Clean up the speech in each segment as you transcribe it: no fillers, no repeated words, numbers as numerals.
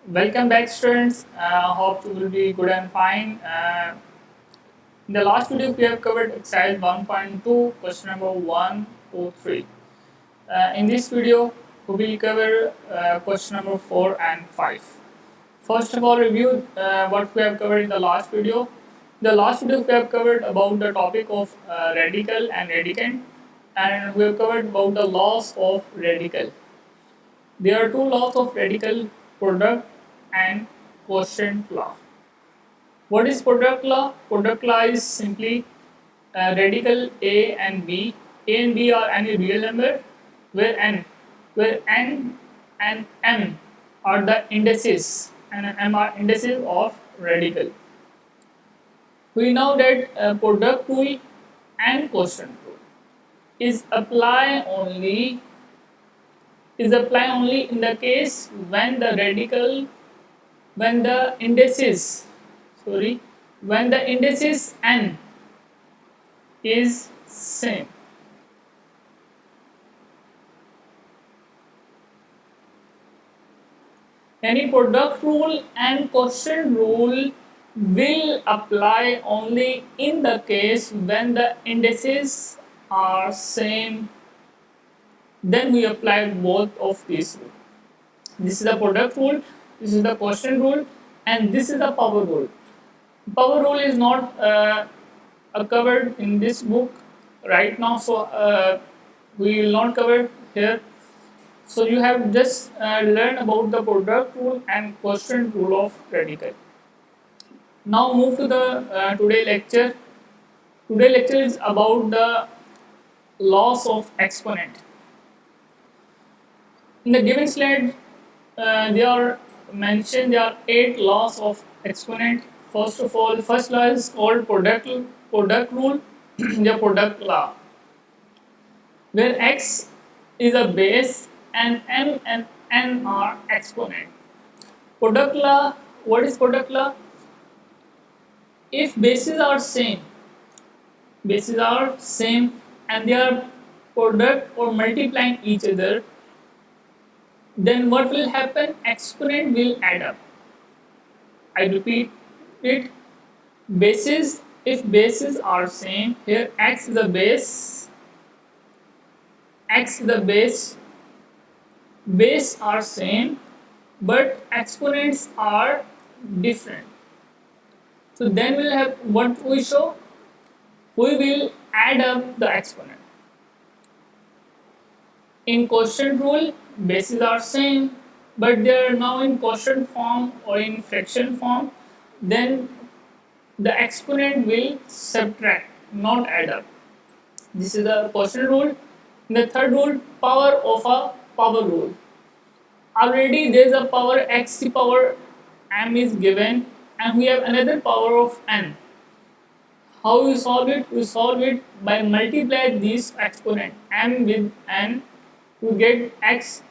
Welcome back, students. Hope you will be good and fine. In the last video, we have covered exercise 1.2, question number 1 to 3. In this video, we will cover question number 4 and 5. First of all, review what we have covered in the last video. The last video we have covered about the topic of radical and radicand, and we have covered about the laws of radical. There are two laws of radical: product and quotient law. What is product law? Product law is simply radical A and B. A and B are any real number where n and m are the indices and m are indices of radical. We know that product rule and quotient rule is apply only in the case when the indices when the indices n is same. Any product rule and quotient rule will apply only in the case when the indices are same. Then we apply both of these rules. This is the product rule, this is the quotient rule, and this is the power rule. Power rule is not covered in this book right now, so we will not cover here. So you have just learned about the product rule and quotient rule of radical. Now move to the today lecture. Today lecture is about the laws of exponent. In the given slide, there are 8 laws of exponent. First of all, first law is called product rule, the product law, where x is a base and m and n are exponent. Product law. What is product law? If bases are same and they are product or multiplying each other, then what will happen? Exponent will add up. I repeat it. Bases, if bases are same, here x is the base, base are same, but exponents are different. So then we'll have what we show? We will add up the exponent. In quotient rule, bases are same, but they are now in quotient form or in fraction form. Then the exponent will subtract, not add up. This is the quotient rule. The third rule, power of a power rule. Already there is a power x, the power m is given, and we have another power of n. How we solve it? We solve it by multiply this exponent m with n to get x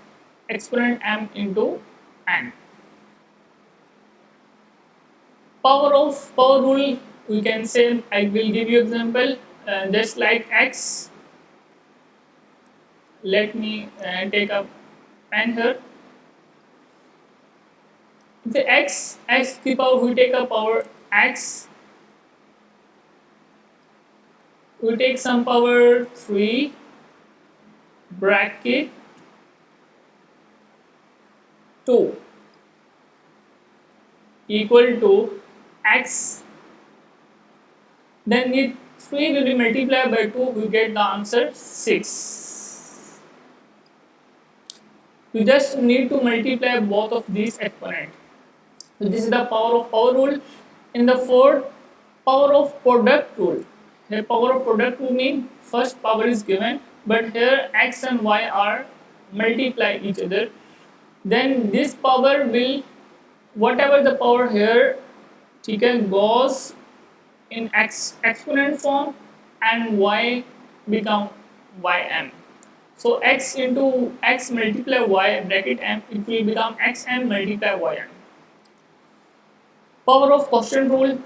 exponent m into n. Power of power rule, we can say, I will give you example, just like x. Let me take a pen here. The x the power, we take a power x, we take some power 3 bracket 2 equal to x, then it 3 will be multiplied by 2, we get the answer 6. You just need to multiply both of these exponents. So this is the power of power rule. In the fourth, power of product rule. Here power of product rule means first power is given, but here x and y are multiply each other. Then this power will, whatever the power here, goes in exponent form and y become ym. So x into x multiply y bracket m, it will become xm multiply ym. Power of quotient rule.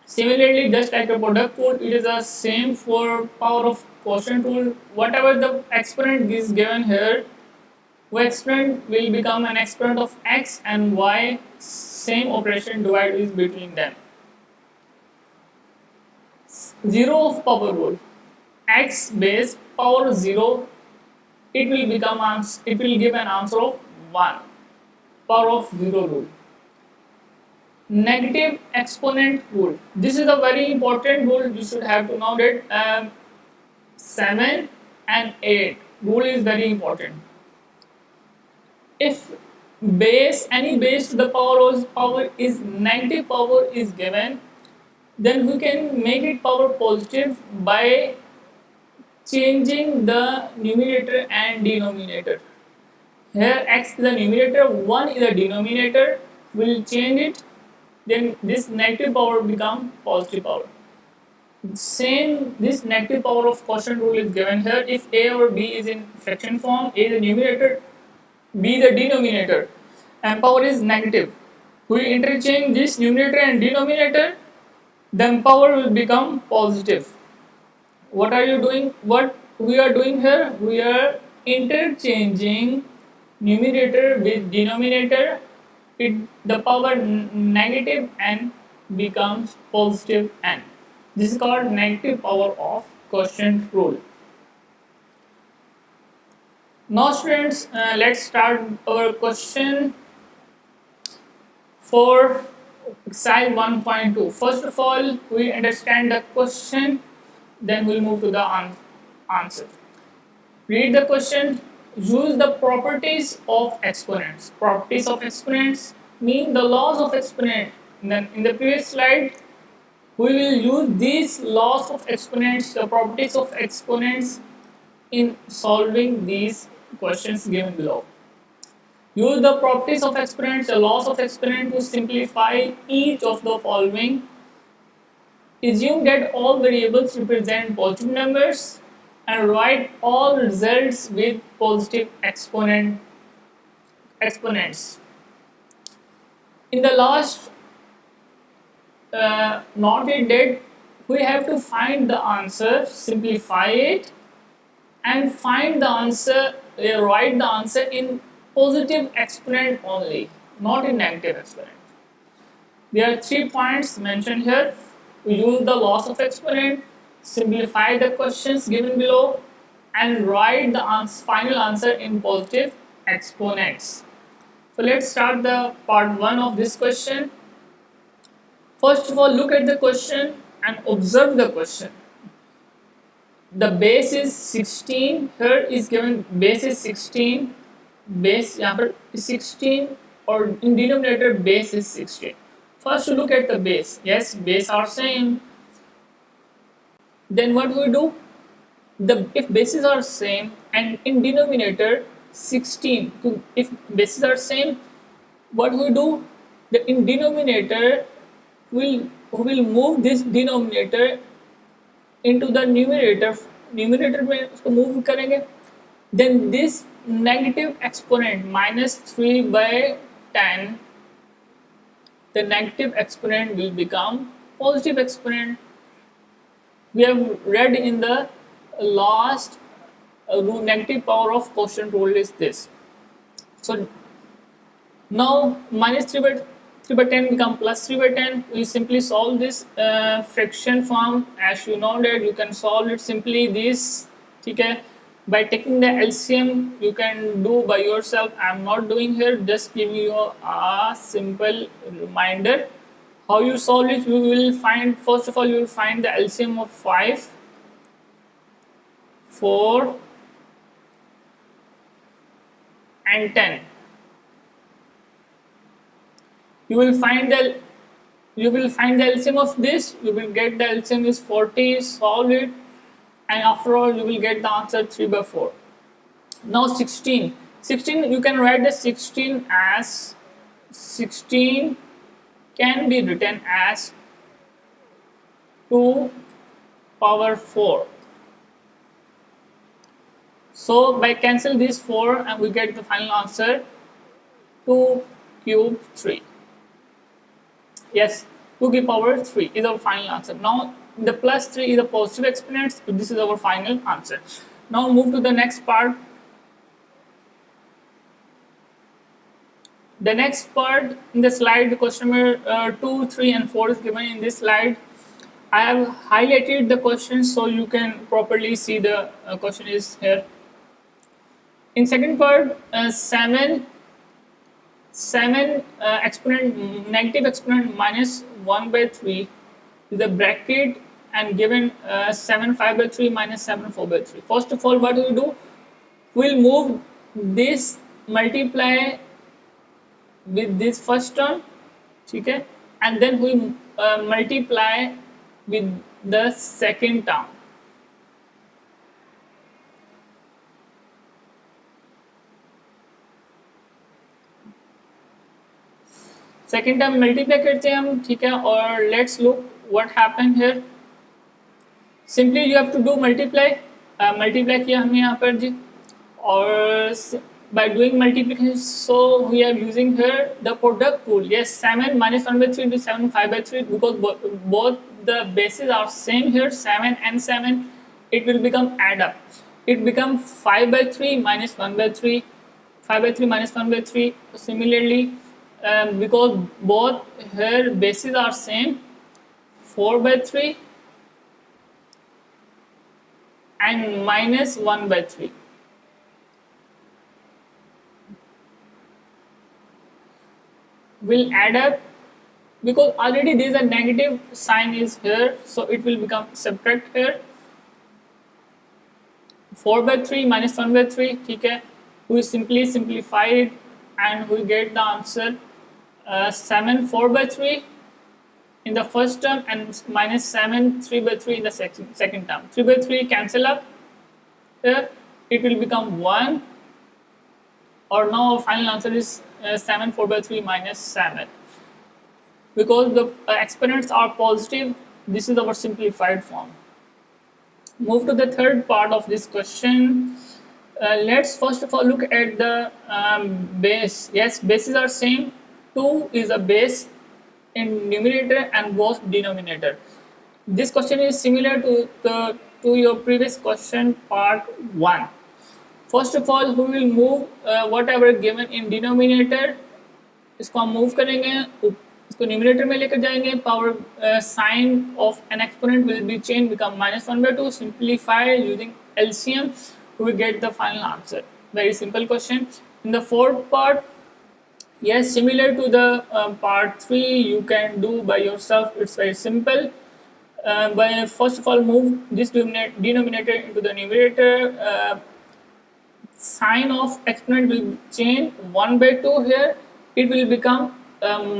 Similarly, just like a product rule, it is the same for power of quotient rule. Whatever the exponent is given here, y exponent will become an exponent of x and y, same operation divide is between them. 0 of power rule, x base power 0, it will become it will give an answer of 1, power of 0 rule. Negative exponent rule, this is a very important rule, you should have to know that 7 and 8 rule is very important. If any base to the power is negative power is given, then we can make it power positive by changing the numerator and denominator. Here x is the numerator, 1 is the denominator, we'll change it, then this negative power become positive power. Same, this negative power of quotient rule is given here. If a or b is in fraction form, a is the numerator, b the denominator, and power is negative, we interchange this numerator and denominator, then power will become positive. What are you doing? What we are doing here? We are interchanging numerator with denominator. The power negative n becomes positive n. This is called negative power of quotient rule. Now students, let's start our question for exercise 1.2. First of all, we understand the question, then we'll move to the answer. Read the question. Use the properties of exponents. Properties of exponents mean the laws of exponent. Then in the previous slide, we will use these laws of exponents, the properties of exponents, in solving these questions given below. Use the properties of exponents, the laws of exponent, to simplify each of the following. Assume that all variables represent positive numbers and write all results with positive exponents. In the last not yet dead, we have to find the answer, simplify it, and find the answer, write the answer in positive exponent only, not in negative exponent. There are 3 points mentioned here. We use the laws of exponent, simplify the questions given below, and write the final answer in positive exponents. So let's start the part 1 of this question. First of all, look at the question and observe the question. The base is 16, here is given base is 16, base here is 16, or in denominator base is 16. First look at the base. Yes, base are same. Then what we do? If bases are same and in denominator 16, if bases are same, what we do? In denominator will move this denominator into the numerator. Numerator में उसको move करेंगे. Then this negative exponent minus 3 by 10, the negative exponent will become positive exponent. We have read in the last negative power of quotient rule is this. So now minus 3 by 10 become plus 3 by 10. We simply solve this fraction form. As you know that you can solve it simply this. Okay? By taking the LCM, you can do by yourself. I am not doing here, just giving you a simple reminder. How you solve it? You will find, first of all, you will find the LCM of 5, 4, and 10. You will find the LCM of this. You will get the LCM is 40. Solve it, and after all, you will get the answer 3 by 4. Now 16. 16, you can write the 16 as 16 can be written as 2 power 4. So by cancel this 4 and we get the final answer 2 cube 3. Yes, 2 cube power 3 is our final answer. Now the plus 3 is a positive exponent, so this is our final answer. Now move to the next part. The next part in the slide, question number 2, 3 and 4 is given in this slide. I have highlighted the questions so you can properly see the question is here. In second part, 7 negative exponent minus 1 by 3 is the bracket and given 7 5 by 3 minus 7 4 by 3. First of all, what we do, we'll move this multiply with this first term, okay, and then we multiply with the second term. Second term multiply करते हैं हम, ठीक है, और let's look what happen here. Simply you have to do multiply. Multiply किया हमने यहाँ पर जी, और by doing multiplication, so we are using here the product rule. Yes, 7 minus 1 by 3 to 7 5 by 3, because both the bases are same here, 7 and 7, it will become add up. It become 5 by 3 minus 1 by 3, 5 by 3 minus 1 by 3. Similarly, because both here bases are same, 4 by 3 and minus 1 by 3. Will add up, because already there is a negative sign is here, so it will become subtract here. 4 by 3 minus 1 by 3, ठीक है, we simply simplify it and we get the answer 7 4 by 3 in the first term and minus 7 3 by 3 in the second term. 3 by 3 cancel up here, it will become 1, or now our final answer is 7 4 by 3 minus 7. Because the exponents are positive, this is our simplified form. Move to the third part of this question. Let's first of all look at the base. Yes, bases are same. 2 is a base in numerator and both denominator. This question is similar to your previous question part 1. First of all, we will move whatever given in denominator, इसको हम move करेंगे, इसको numerator में लेकर जाएंगे. Power sine of N exponent will be change, become minus 1 by 2. Simplify using LCM, we get the final answer. Very simple question. In the fourth part, yes, similar to the part 3, you can do by yourself. It's very simple. By first of all, move this denominator into the numerator. Sign of exponent will change 1 by 2 here, it will become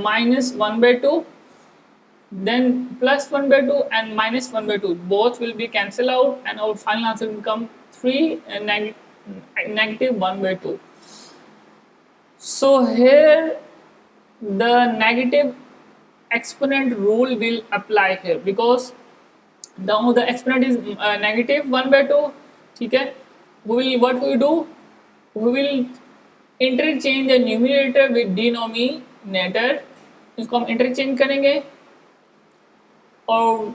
minus 1 by 2, then plus 1 by 2 and minus 1 by 2, both will be cancelled out, and our final answer will become 3 and negative 1 by 2. So here the negative exponent rule will apply here, because now the exponent is negative 1 by 2, ठीक है. What we do, we will interchange the numerator with denominator. इसको हम interchange करेंगे, और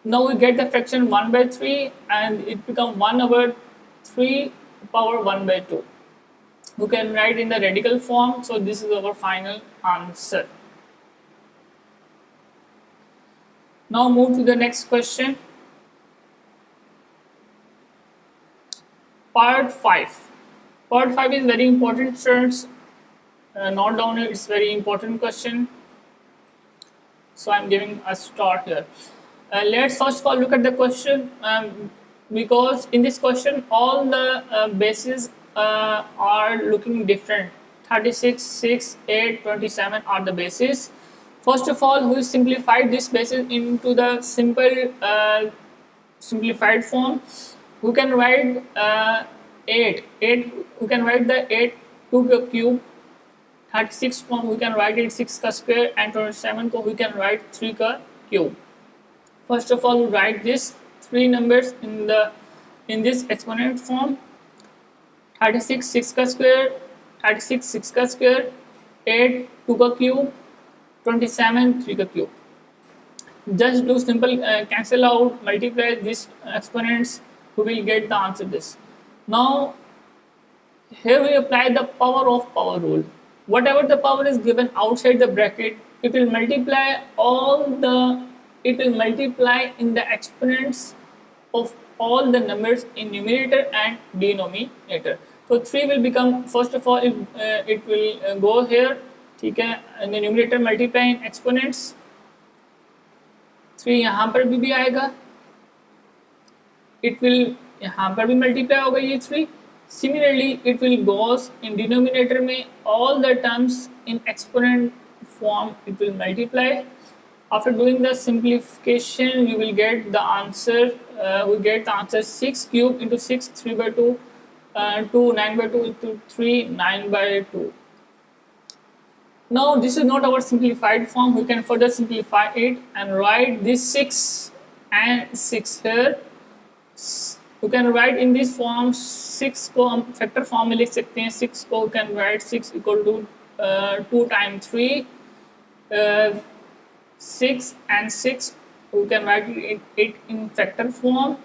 now we get the fraction 1 by 3 and it become 1 over 3 power 1 by 2. We can write in the radical form. So this is our final answer. Now move to the next question. Part 5. Part 5 is very important, students. Note down it, it's very important question. So I'm giving a start here. Let's first of all look at the question, because in this question all the bases are looking different. 36, 6, 8, 27 are the bases. First of all, we simplified this basis into the simple simplified form. We can write 8. We can write the 8 2 ka cube. 36 form we can write it 6 ka square, and 27 ko we can write 3 ka cube. First of all, we write this 3 numbers in this exponent form. 36 6 ka square, 36 6 ka square, 8 2 ka cube, 27 3 ka cube. Just do simple cancel out, multiply these exponents, we will get the answer this. Now here we apply the power of power rule. whatever the power is given outside the bracket, it will multiply in the exponents of all the numbers in numerator and denominator. So 3 will become, first of all it will go here, okay, and the numerator multiply in exponents, 3 यहाँ पर भी आएगा, it will यहाँ पर भी multiply होगा ये 3. Similarly, it will goes in denominator में all the terms in exponent form it will multiply. After doing the simplification, you will get the answer. We get the answer 6 cube into 6, 3 by 2, 2, 9 by 2 into 3, 9 by 2. Now this is not our simplified form. We can further simplify it and write this 6 and 6 here. You can write in this form 6 को हम factor form में लिख सकते हैं. 6 को we can write 6 equal to 2 times 3. 6 and 6 we can write it in factor form.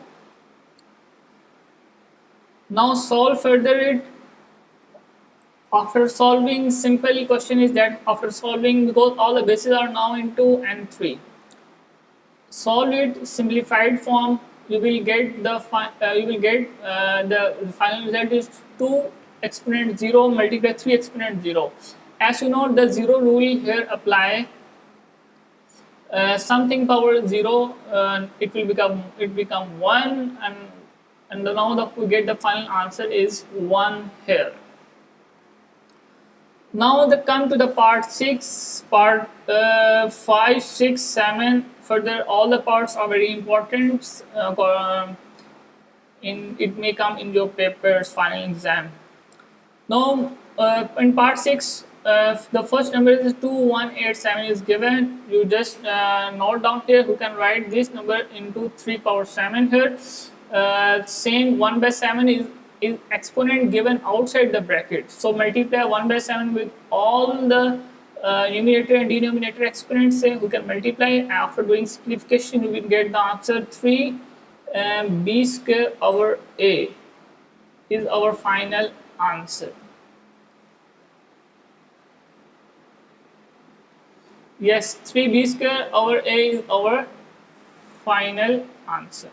Now solve further it. After solving, simple question is that after solving, because all the bases are now in 2 and 3, solve it simplified form. You will get the the final result is 2 exponent 0 multiply 3 exponent 0. As you know, the 0 rule here apply. Something power 0, it become 1, and now we get the final answer is 1 here. Now come to the part 6, part 5, 6, 7. Further, all the parts are very important. It may come in your paper's final exam. Now, in part 6, the first number is 2187 is given. You just note down here. You can write this number into 3 power 7 here. Same 1 by 7 is exponent given outside the bracket. So multiply 1 by 7 with all the numerator and denominator exponents. We can multiply. After doing simplification, you will get the answer 3 b square over a is our final answer. Yes, 3b square over a is our final answer.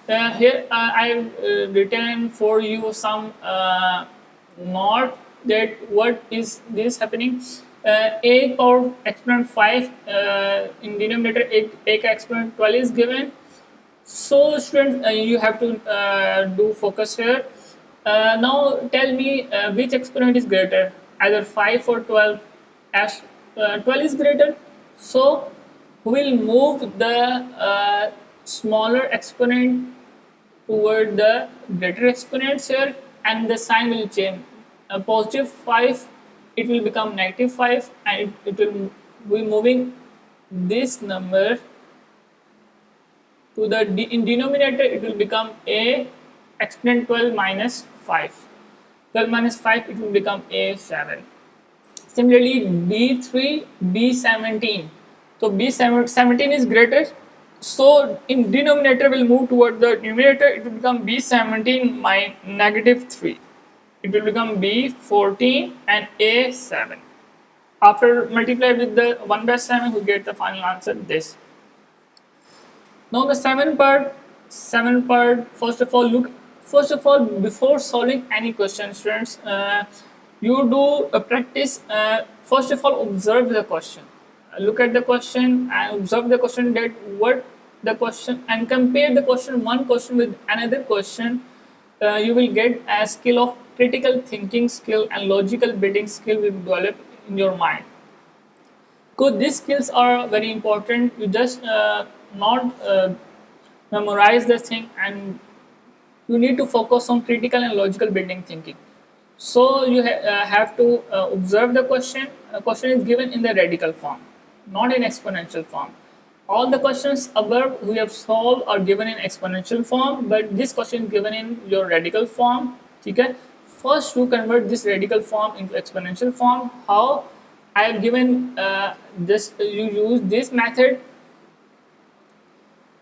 Here I have written for you some note that what is this happening. A power exponent 5 in denominator a exponent 12 is given. So students, you have to do focus here. Now tell me which exponent is greater, either 5 or 12. As 12 is greater, so we will move the smaller exponent toward the greater exponents here, and the sign will change. A positive 5, it will become negative 5, and it will be moving this number to the in denominator. It will become a exponent 12 minus 5. 12 minus 5, it will become a7. Similarly, b3, b17. So b17 is greater. So in denominator will move toward the numerator. It will become b17 minus negative 3. It will become b14 and a7. After multiply with the 1 by 7, we get the final answer this. Now the 7 part. First of all, before solving any question, students, you do a practice. First of all, observe the question. Look at the question and observe the question, that what the question, and compare the question, one question with another question. You will get a skill of critical thinking skill and logical building skill will develop in your mind. Because these skills are very important. You just not memorize the thing, and you need to focus on critical and logical building thinking. So you have to observe the question. A question is given in the radical form, not in exponential form. All the questions above we have solved are given in exponential form, but this question is given in your radical form. Okay? First, you convert this radical form into exponential form. How? I have given this. You use this method.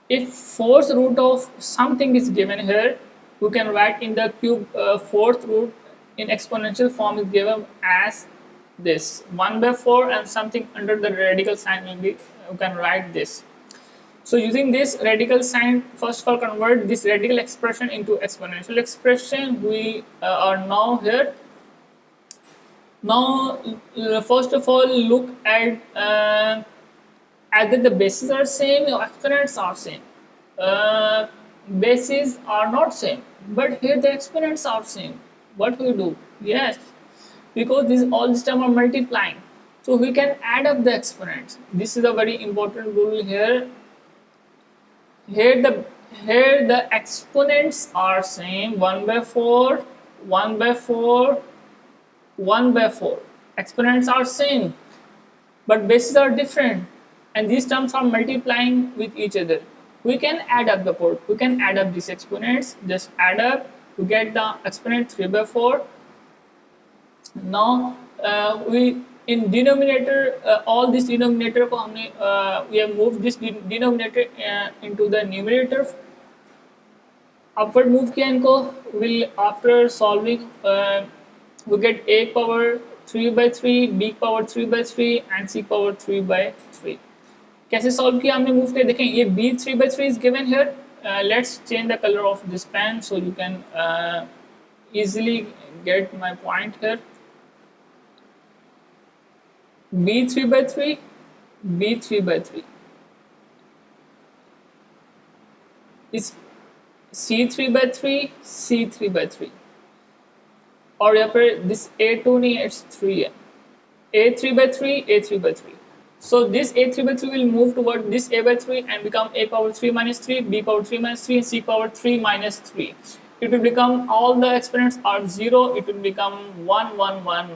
If fourth root of something is given here, you can write in the cube fourth root in exponential form is given as this 1 by 4, and something under the radical sign will be, you can write this. So using this radical sign, first of all convert this radical expression into exponential expression. We are now here. Now first of all look at either the bases are same or exponents are same. Bases are not same, but here the exponents are same. What we do? Yes, because all this term are multiplying, so we can add up the exponents. This is a very important rule here. Here the exponents are same, 1 by 4, 1 by 4, 1 by 4. Exponents are same, but bases are different, and these terms are multiplying with each other. We can add up we can add up these exponents. Just add up to get the exponent 3 by 4. Now we in denominator, all this denominator को हमने we have moved this denominator into the numerator. Upward move किया इनको. Will after solving we get a power 3 by 3, b power 3 by 3 and c power 3 by 3. कैसे solve किया हमने move के देखें. ये b 3 by 3 is given here. Let's change the color of this pen so you can easily get my point here. b 3 by 3, b 3 by 3 is c 3 by 3, c 3 by 3. और यहाँ पर this a2 नहीं, it's 3 है. a3 by 3, a3 by 3. So this a3 by 3 will move toward this a by 3 and become a power 3 minus 3, b power 3 minus 3, and c power 3 minus 3. It will become, all the exponents are 0, it will become 1, 1, 1.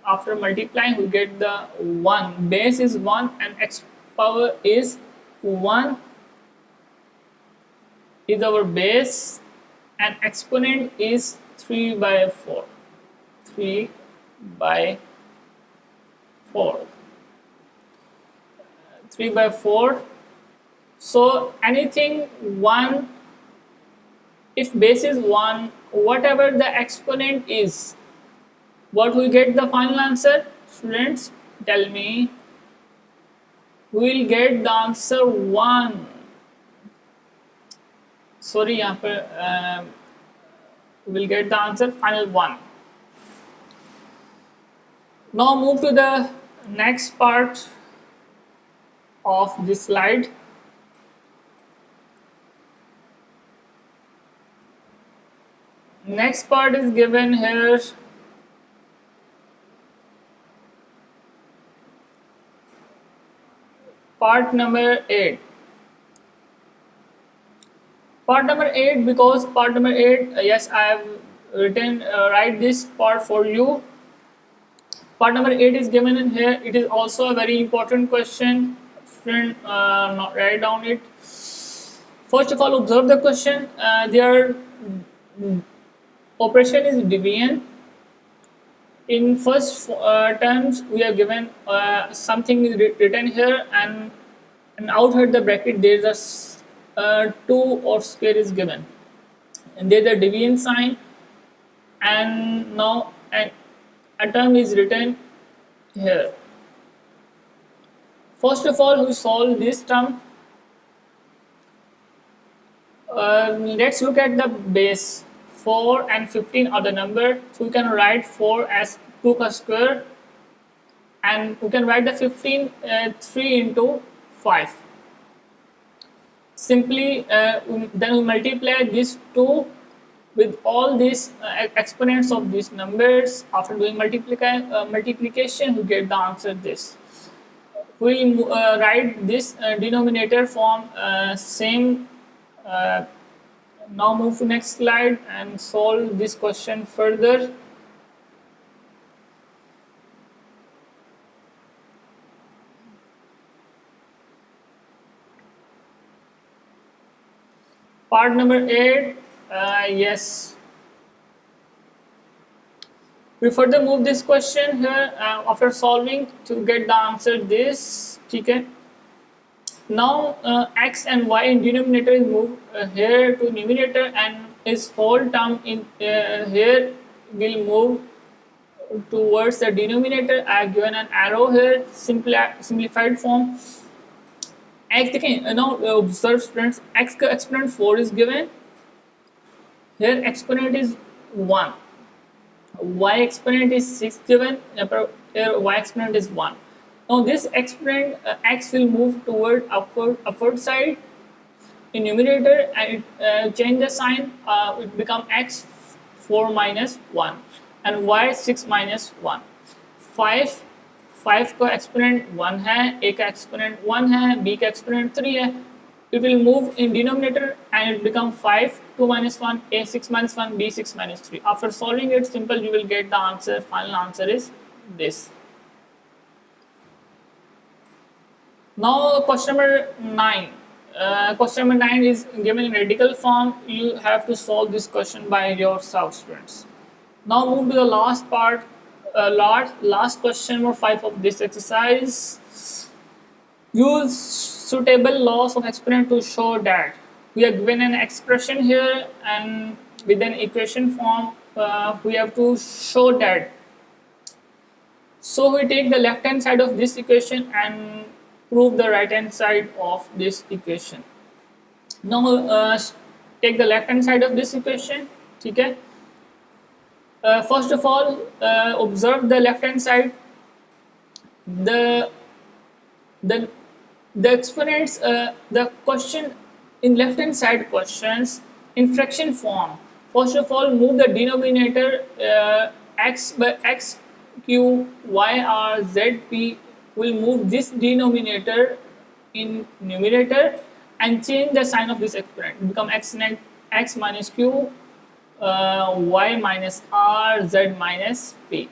After multiplying, we get the 1. Base is 1 and x power is 1 is our base, and exponent is 3 by 4. 3 by 4. 3 by 4. So anything 1, if base is 1, whatever the exponent is, what we get the final answer? Students, tell me. We will get the answer 1. Sorry, यहाँ पर we will get the answer final 1. Now move to the next part of this slide. Next part is given here. Part number 8. Part number 8, because part number 8, yes, I have written write this part for you. Part number 8 is given in here. It is also a very important question. Student, write down it. First of all, observe the question. Their operation is division. In first terms, we are given something is written here, and outside the bracket there is a 2 or square is given, and there is a division sign, and now a term is written here. First of all, we solve this term. Let's look at the base. 4 and 15 are the number, so we can write 4 as 2 ka square, and we can write the 15 3 into 5. Simply then we multiply this 2 with all these exponents of these numbers. After doing multiplication, we get the answer this. We will write this denominator form same. Now move to next slide and solve this question further. Part number 8, yes. We further move this question here after solving to get the answer this. Okay. Now x and y in denominator is moved here to numerator, and its whole term in here will move towards the denominator. I have given an arrow here, simplified form. X देखें now observe students, x का exponent 4 is given, here exponent is 1, y exponent is 6 given, here y exponent is 1. Now this exponent x will move toward upward side in numerator and change the sign, it become x 4 minus 1 and y 6 minus 1. 5 का exponent 1 है, a का exponent 1 है, b का exponent 3 है. It will move in denominator and it become 5, 2 minus 1, a 6 minus 1, b 6 minus 3. After solving it simple, you will get the answer. Final answer is this. Now question number 9. Question number 9 is given in radical form. You have to solve this question by yourself, students. Now move to the last part. Last question number 5 of this exercise. Use suitable laws of exponent to show that we are given an expression here and with an equation form we have to show that. So we take the left hand side of this equation and prove the right hand side of this equation. Now take the left hand side of this equation. Okay. First of all, observe the left hand side. The exponents, the question in left hand side questions in fraction form. First of all, move the denominator x by x q y r z p. Will move this denominator in numerator and change the sign of this exponent. Become x minus q. Y minus r, z minus p.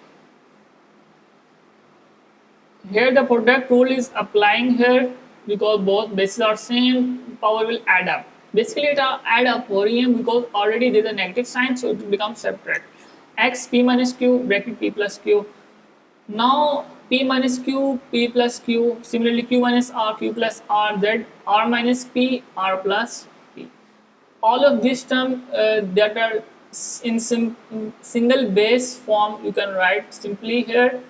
Here the product rule is applying here because both bases are same, power will add up. Basically it add up for him because already there is a negative sign, so it will become separate. X p minus q bracket p plus q. Now p minus q, p plus q. Similarly q minus r, q plus r, z, r minus p, r plus p. All of these terms that are in single base form you can write simply here.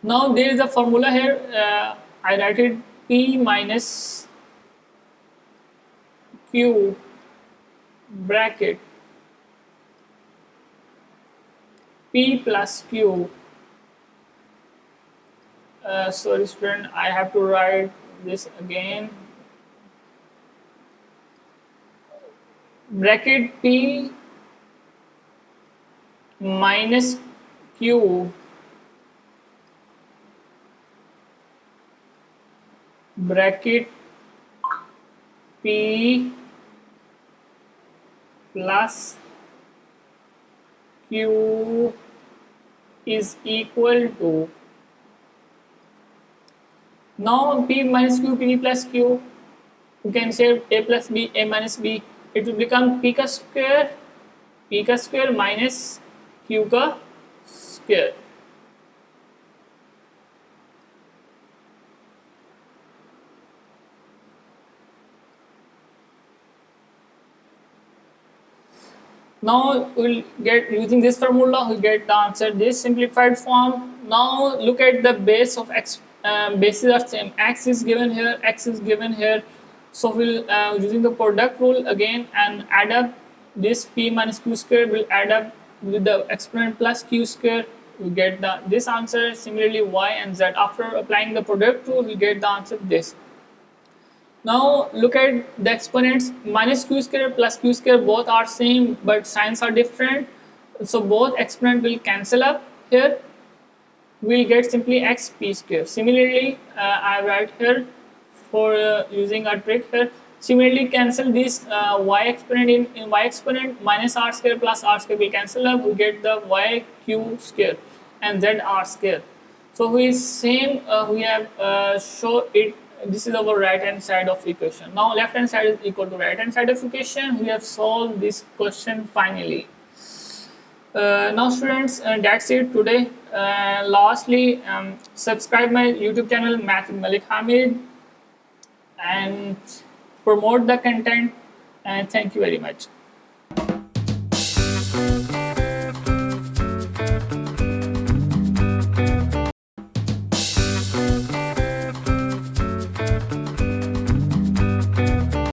Now there is a formula here. I write it p minus q bracket p plus q. Sorry student, I have to write this again. Bracket p minus q bracket p plus q is equal to, now p minus q, p plus q, you can say a plus b, a minus b. It will become p का square minus q का square. Now we'll get, using this formula we'll get the answer this simplified form. Now look at the base of x. Bases are same. X is given here, x is given here. So we'll using the product rule again and add up this p minus q square will add up with the exponent plus q square. We get this answer. Similarly y and z. After applying the product rule we get the answer this. Now look at the exponents. Minus q square plus q square both are same but signs are different. So both exponent will cancel up here. We'll get simply x p square. Similarly I write here for using a trick here. Similarly cancel this y exponent in y exponent, minus r square plus r square will cancel up. We get the y q square and z r square. So we same we have show it. This is our right hand side of equation. Now left hand side is equal to right hand side of equation. We have solved this question finally. Now students, that's it today. Lastly, subscribe my YouTube channel Math with Malik Hamid and promote the content, and thank you very much.